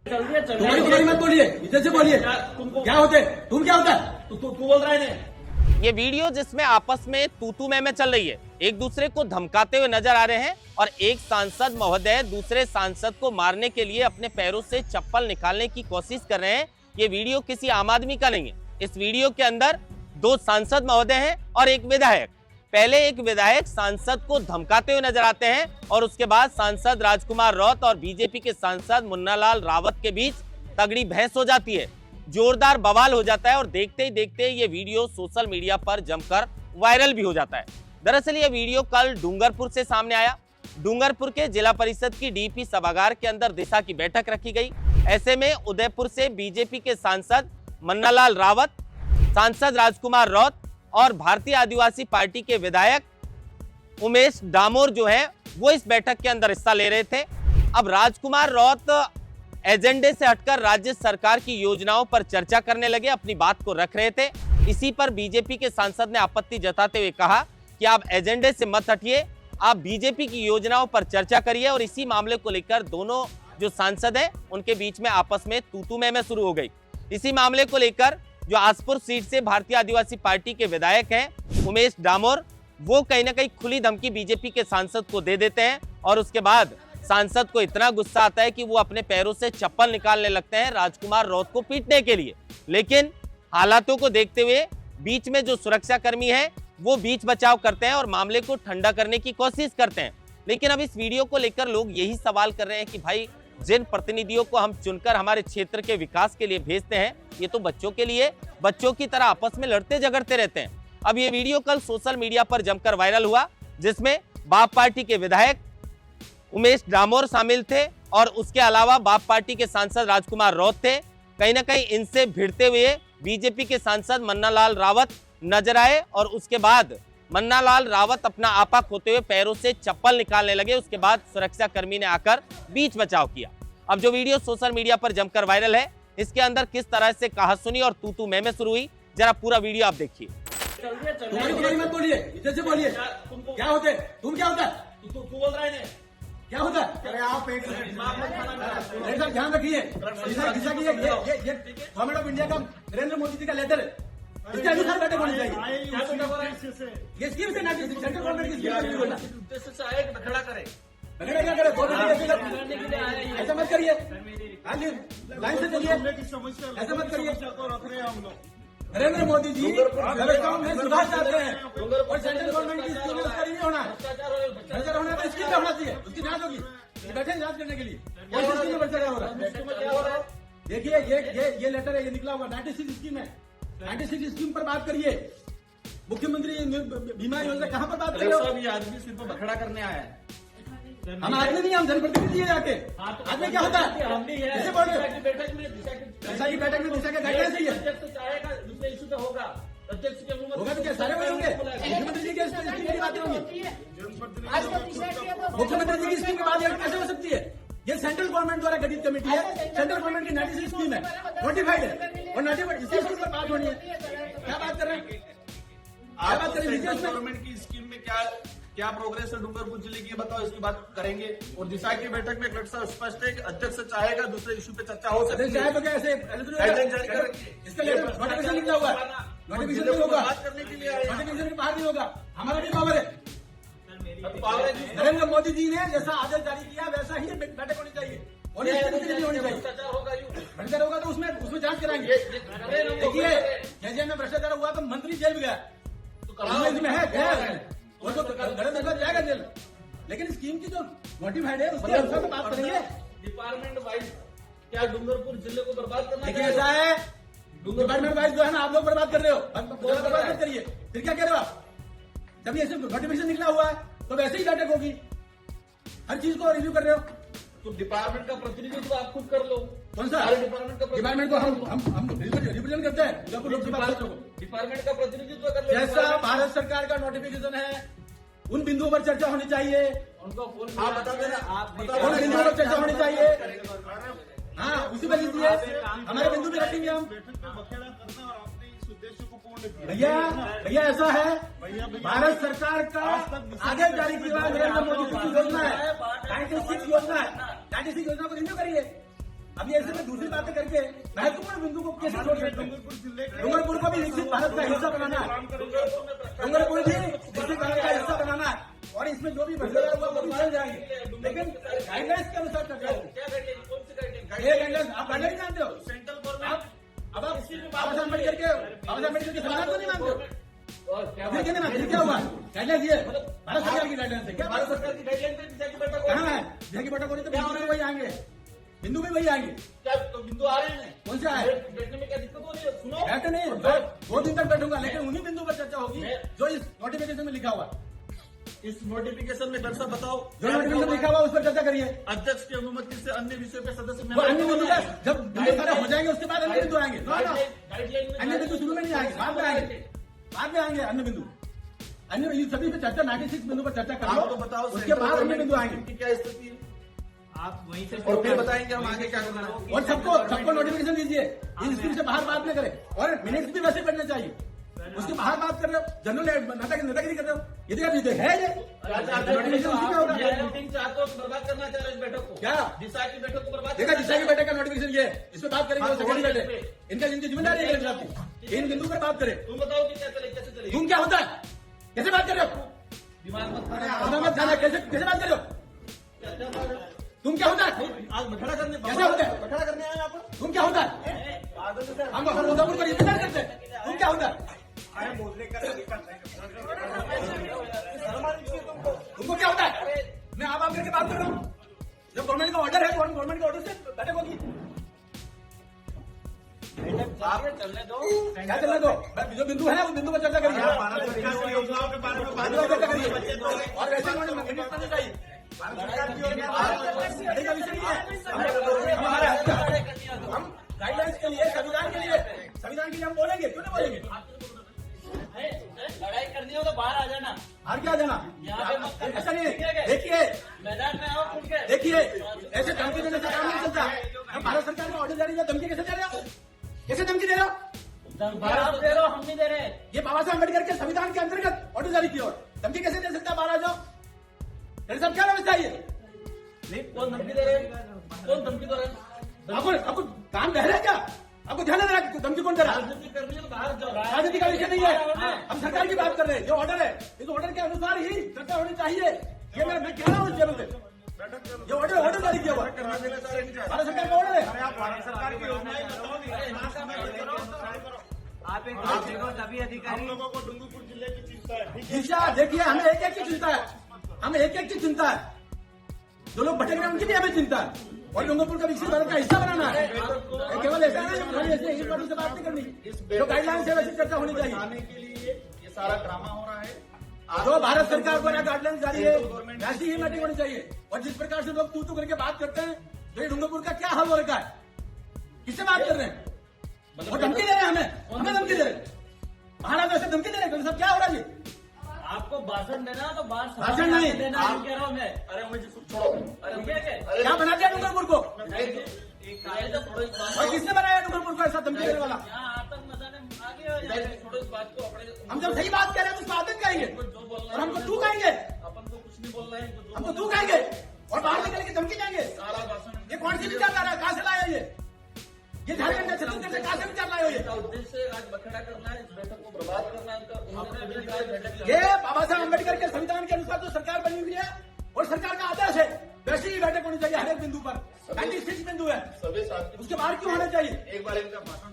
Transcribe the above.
तुम्हारी मत बोलिए, इधर से बोलिए। क्या होते तुम, क्या होता है तू बोल रहा है? ये वीडियो जिसमें आपस में तू मैं चल रही है, एक दूसरे को धमकाते हुए नजर आ रहे हैं और एक सांसद महोदय दूसरे सांसद को मारने के लिए अपने पैरों से चप्पल निकालने की कोशिश कर रहे हैं। ये वीडियो किसी आम आदमी का नहीं है। इस वीडियो के अंदर दो सांसद महोदय हैं और एक विधायक। पहले एक विधायक सांसद को धमकाते हुए नजर आते हैं और उसके बाद सांसद राजकुमार रौत और बीजेपी के सांसद मुन्नालाल रावत के बीच तगड़ी बहस हो जाती है, जोरदार बवाल हो जाता है और देखते ही देखते ये वीडियो सोशल मीडिया पर जमकर वायरल भी हो जाता है। दरअसल ये वीडियो कल डूंगरपुर से सामने आया। डूंगरपुर के जिला परिषद की डीपी सभागार के अंदर दिशा की बैठक रखी गई। ऐसे में उदयपुर से बीजेपी के सांसद मुन्नालाल रावत, सांसद राजकुमार रौत और भारतीय आदिवासी पार्टी के विधायक उमेश डामोर जो है वो इस बैठक के अंदर हिस्सा ले रहे थे। अब राजकुमार रौत एजेंडे से हटकर राज्य सरकार की योजनाओं पर चर्चा करने लगे, अपनी बात को रख रहे थे। इसी पर बीजेपी के सांसद ने आपत्ति जताते हुए कहा कि आप एजेंडे से मत हटिए, आप बीजेपी की योजनाओं पर चर्चा करिए। और इसी मामले को लेकर दोनों जो सांसद हैं उनके बीच में आपस में तू मैं शुरू हो गई। इसी मामले को लेकर जो आसपुर सीट से भारतीय आदिवासी पार्टी के विधायक हैं उमेश डामोर, वो कहीं ना कहीं खुली धमकी बीजेपी के सांसद को दे देते हैं और उसके बाद सांसद को इतना गुस्सा आता है कि वो अपने पैरों से चप्पल निकालने लगते हैं राजकुमार रौत को पीटने के लिए। लेकिन हालातों को देखते हुए बीच में जो सुरक्षाकर्मी है वो बीच बचाव करते हैं और मामले को ठंडा करने की कोशिश करते हैं। लेकिन अब इस वीडियो को लेकर लोग यही सवाल कर रहे हैं कि भाई जिन प्रतिनिधियों को हम चुनकर हमारे क्षेत्र के विकास के लिए भेजते हैं, ये तो बच्चों के लिए बच्चों की तरह आपस में लड़ते झगड़ते रहते हैं। अब ये वीडियो कल सोशल मीडिया पर जमकर वायरल हुआ, जिसमें बाप पार्टी के विधायक उमेश डामोर शामिल थे और उसके अलावा बाप पार्टी के सांसद राजकुमार रौत थे। कहीं ना कहीं इनसे भिड़ते हुए बीजेपी के सांसद मुन्नालाल रावत नजर आए और उसके बाद मुन्नालाल रावत अपना आपा खोते हुए पैरों से चप्पल निकालने लगे। उसके बाद सुरक्षा कर्मी ने आकर बीच बचाव किया। अब जो वीडियो सोशल मीडिया पर जमकर वायरल है, इसके अंदर किस तरह से कहासुनी और तू मैं शुरू हुई, जरा पूरा वीडियो आप देखिए। तुम्हारी मत बोलिए, इधर से बोलिए। क्या होते तुम, क्या होता है तू बोल रहा है? क्या होता है? अरे आप एक ध्यान रखिए, ये गवर्नमेंट ऑफ इंडिया का नरेंद्र मोदी जी का लेटर है, इसके अनुसार बैठक होनी चाहिए। ये स्कीम से ना, सेंट्रल गवर्नमेंट की स्कीम उद्देश्य से आए कि खड़ा करे, ऐसा मत करिए, लाइन से चलिए, ऐसा मत करिए। नरेंद्र मोदी जी व्यवस्थाओं में सुधार चाहते हैं और सेंट्रल गवर्नमेंट की स्कीम उसका नहीं होना है, भ्रष्टाचार होना है तो स्कीम होना चाहिए, उसकी जांच होगी। बैठे जांच करने के लिए कौन सी स्कीम में भ्रष्टाचार हो रहा है? देखिए ये लेटर है, ये निकला हुआ 96 स्कीम है। 96 स्कीम पर बात करिए। मुख्यमंत्री बीमा योजना कहाँ पर बात करिए? ये आदमी सिर्फ बखड़ा करने आया है। हम आदमी नहीं, हम जनप्रतिनिधि है जाके। आदमी क्या होता है? कैसे बोल रहे हो? बैठक में दिशा के गाइडलाइन चाहिए। दूसरे इशू पे होगा, होगा तो क्या सारे होंगे? मुख्यमंत्री जी की स्कीम की बातें होंगी, मुख्यमंत्री जी की स्कीम की बात कैसे हो सकती है? ये सेंट्रल गवर्नमेंट द्वारा गठित कमेटी है, सेंट्रल गवर्नमेंट की 96 स्कीम है, नोटिफाइड है और नोटिफाइड इसी स्कीम पर बात होनी है। क्या बात कर रहे हैं? आप सेंट्रल गवर्नमेंट की स्कीम में क्या प्रोग्रेस है डूंगरपुर जिले की, बताओ, इसकी बात करेंगे। और दिशा की बैठक में कलेक्टर स्पष्ट है कि अध्यक्ष चाहेगा दूसरे इशू पे चर्चा हो सकती है। तो क्या ऐसे इसका नोटिफिकेशन निकला हुआ है, नोटिफिकेशन नहीं होगा, बात करने के लिए नोटिफिकेशन बाहर नहीं होगा, हमारा भी पावर है। नरेंद्र मोदी जी ने जैसा आदेश जारी किया वैसा ही बैठक होनी चाहिए और भ्रष्टाचार होगा तो उसमें जांच कराएंगे। देखिए जेल में भ्रष्टाचार हुआ तो मंत्री जेल में गया, में है वो तो जाएगा जेल, लेकिन स्कीम की जो नोटिफाइड है उसके अनुसार बात करेंगे। डिपार्टमेंट वाइज क्या डूंगरपुर जिले को बर्बाद करना? देखिए ऐसा है, डिपार्टमेंट वाइज जो है ना आप लोग बर्बाद कर रहे हो, बर्बाद मत करिए। फिर क्या कह रहे हो आप? जब ये नोटिफिकेशन निकला हुआ है तो वैसे ही बैठक होगी, हर चीज को रिव्यू कर रहे हो तो डिपार्टमेंट का प्रतिनिधित्व आप खुद कर लो। कौन सा डिपार्टमेंट को हम रिप्रेजेंट करते हैं, लोकसभा डिपार्टमेंट का प्रतिनिधित्व कर लो। जैसा भारत सरकार का नोटिफिकेशन है उन बिंदुओं पर चर्चा होनी चाहिए, उनको आप बता देना, उन बिंदुओं पर चर्चा होनी चाहिए। हाँ उसी पर लीजिए, हमारे बिंदु भी रखेंगे हम। भैया ऐसा है, भारत सरकार का आगे जारी किया नरेंद्र मोदी की योजना है, 96 योजना है, 96 योजना को रिन्यू करिए। अभी ऐसे में दूसरी बातें करके महत्वपूर्ण बिंदु को कैसे छोड़ सकते हैं? डूंगरपुर को भी विकसित भारत का हिस्सा बनाना है, डूंगरपुर भी विकसित भारत का हिस्सा बनाना है, और इसमें जो भी भ्रष्टाचार हुआ वो भी चल जाएंगे, लेकिन गाइडलाइंस के अनुसार चल जाएंगे। ये गाइडलाइंस आप गाइडलाइंस जानते हो? सेंट्रल गवर्नमेंट अब आप बाबा साहब अम्बेडकर के संविधान को नहीं मानते हो? फिर क्या नहीं, क्या हुआ? गाइडलाइंस ये भारत सरकार की गाइडलाइंस है क्या? भारत सरकार की गाइडलाइंस कहाँ है? जिला की बैठक हो रही तो बिंदु में वही आएंगे, बिंदु में वही आएंगे। क्या तो बिंदु आ रहे हैं? कौन सा है? बैठने में क्या दिक्कत हो रही है? सुनो, बैठे नहीं, 2 दिन तक बैठूंगा, लेकिन उन्हीं बिंदु पर चर्चा होगी जो इस नोटिफिकेशन में लिखा हुआ। इस नोटिफिकेशन में दरअसल बताओ, जो नोटिफिकेशन लिखा हुआ उस पर चर्चा करिए। अध्यक्ष की अनुमति से अन्य विषयों पर सदस्य वो अन्य बिंदु जब बिंदु सारे हो जाएंगे उसके बाद अन्य बिंदु आएंगे। अन्य बिंदु शुरू में नहीं आएंगे, बाद में आएंगे, बाद में आएंगे अन्य बिंदु। अन्य इन सभी पे चर्चा 96 बिंदु पर चर्चा कर लो, तो बताओ उसके बाद अन्य बिंदु आएंगे। क्या स्थिति है? आप वहीं से और फिर बताएंगे हम आगे क्या करना है। और सबको नोटिफिकेशन दीजिए, इन स्कूल से बाहर बात न करें, और मिनट्स भी वैसे करने चाहिए। उसके बाहर बात कर रहे हो, जनरल नेतागिरी कर रहे हो, ये तो है ये नोटिफिकेशन उसी में होगा। मीटिंग चाहते हो बर्बाद करना चाह रहे इस बैठक को, क्या दिशा की बैठक को बर्बाद? देखा, दिशा की बैठक का नोटिफिकेशन ये, इस पर बात करेंगे, सेकेंडरी बैठक इनका, जिनकी जिम्मेदारी है इन बिंदु पर बात करें। तुम बताओ कि क्या चले, कैसे चले? तुम क्या होता है, कैसे बात कर रहे हो? दिमाग मत जाना, कैसे बात कर रहे हो? तुम क्या होता है? आज बठड़ा करने कैसे होता है? बठड़ा करने आए आप? तुम क्या होता है? हम उदयपुर को इंतजार करते हैं, तुम क्या होता है? तुमको क्या होता है? मैं आप करके बात कर रहा हूँ, जब गवर्नमेंट का ऑर्डर है तो गवर्नमेंट के ऑर्डर से बैठक होगी। आप चलने दो, क्या चलने दो? जो बिंदु है वो बिंदु पर चर्चा करिए, योजनाओं के बारे में बात चर्चा करिए, और वैसे नहीं चाहिए। लड़ाई का विषय नहीं है, हमारा हम गाइडलाइंस के लिए, संविधान के लिए हम बोलेंगे, क्यों नहीं बोलेंगे? लड़ाई करनी हो तो बाहर आ जाना, बाहर क्या जाना? ऐसा नहीं है, देखिए मैदान में आओ खुल के। देखिए, ऐसे धमकी देने से काम नहीं चलता। हम भारत सरकार का ऑर्डर जारी है, धमकी कैसे दे रहे हो? कैसे धमकी दे रहे हो? आप दे रहे हो, हम नहीं दे रहे। ये बाबा साहब अम्बेडकर के संविधान के अंतर्गत ऑर्डर जारी किया, धमकी कैसे दे सकता है? बाहर आ जाओ, मेरे साहब क्या व्यवस्था है? नहीं, कौन धमकी दे रहे हैं? कौन धमकी दे रहे हैं? आपको काम कह रहे हैं क्या? आपको ध्यान दे रहा है धमकी कौन दे रहा है? राजनीति करनी है तो बाहर जाओ। राजनीति का विषय नहीं है, हम सरकार की बात कर रहे हैं। जो ऑर्डर है, इस ऑर्डर के अनुसार ही चर्चा होनी चाहिए। ये मैं कह रहा हूँ, इस टेबल पे ये ऑर्डर जारी किया हुआ है, भारत सरकार का ऑर्डर है। भारत सरकार की योजनाएं आप एक बात देखो, सभी अधिकारी लोगों को डूंगरपुर जिले की चिंता है। दिशा देखिए, हमें एक एक की चिंता है, हमें एक एक की चिंता है। जो लोग भटक रहे हैं उनकी भी हमें चिंता है, और डूंगरपुर का विकसित भारत का हिस्सा बनाना है। केवल ऐसा नहीं, खाली ऐसे एक बार से बात नहीं करनी, जो गाइडलाइन है वैसे चर्चा होनी चाहिए। के लिए ये सारा ड्रामा हो रहा है। जो भारत सरकार को गाइडलाइन जारी है वैसी ही मीटिंग होनी चाहिए। और जिस प्रकार से लोग तू करके बात करते हैं, तो ये डूंगरपुर का क्या हाल हो रखा है? किससे बात कर रहे हैं? वो धमकी दे रहे हैं, हमें धमकी दे रहे हैं, महाराज ऐसे धमकी दे रहे हैं। सब क्या हो रहा है जी? आपको भाषण देना तो बाहर भाषण नहीं देना, आप- कह रहा हूँ मैं। अरे मुझे छोड़ो। अरे क्या बना दिया डूंगरपुर को? छोड़ो इस बात और किसने बनाया डूंगरपुर को ऐसा धमकी देने वाला? यहाँ आतंक मचाने आगे हो जाए। छोड़ो इस बात को। अपने हम जब सही बात कह रहे हैं तो उसको आतंक कहेंगे, जो बोलना और हमको तू कहेंगे, अपन को कुछ नहीं बोलना है। हमको तू कहेंगे, और बाहर निकल के धमकी देंगे। सारा भाषण ये कौन सी विचार आ रहा है? कहाँ से लाया ये झारखंड से, छत्तीसगढ़ से कहाँ से विचार लाया ये? का उद्देश्य आज बखड़ा करना है, इस बैठक को बर्बाद करना है। बैठक ये बाबा साहब अम्बेडकर के संविधान के अनुसार जो सरकार बनी हुई है और सरकार का आदेश है, वैसी ही बैठक होनी चाहिए हर एक बिंदु पर। 96 बिंदु है, सभी साथी उसके बाहर क्यों होना चाहिए? एक बार इनका भाषण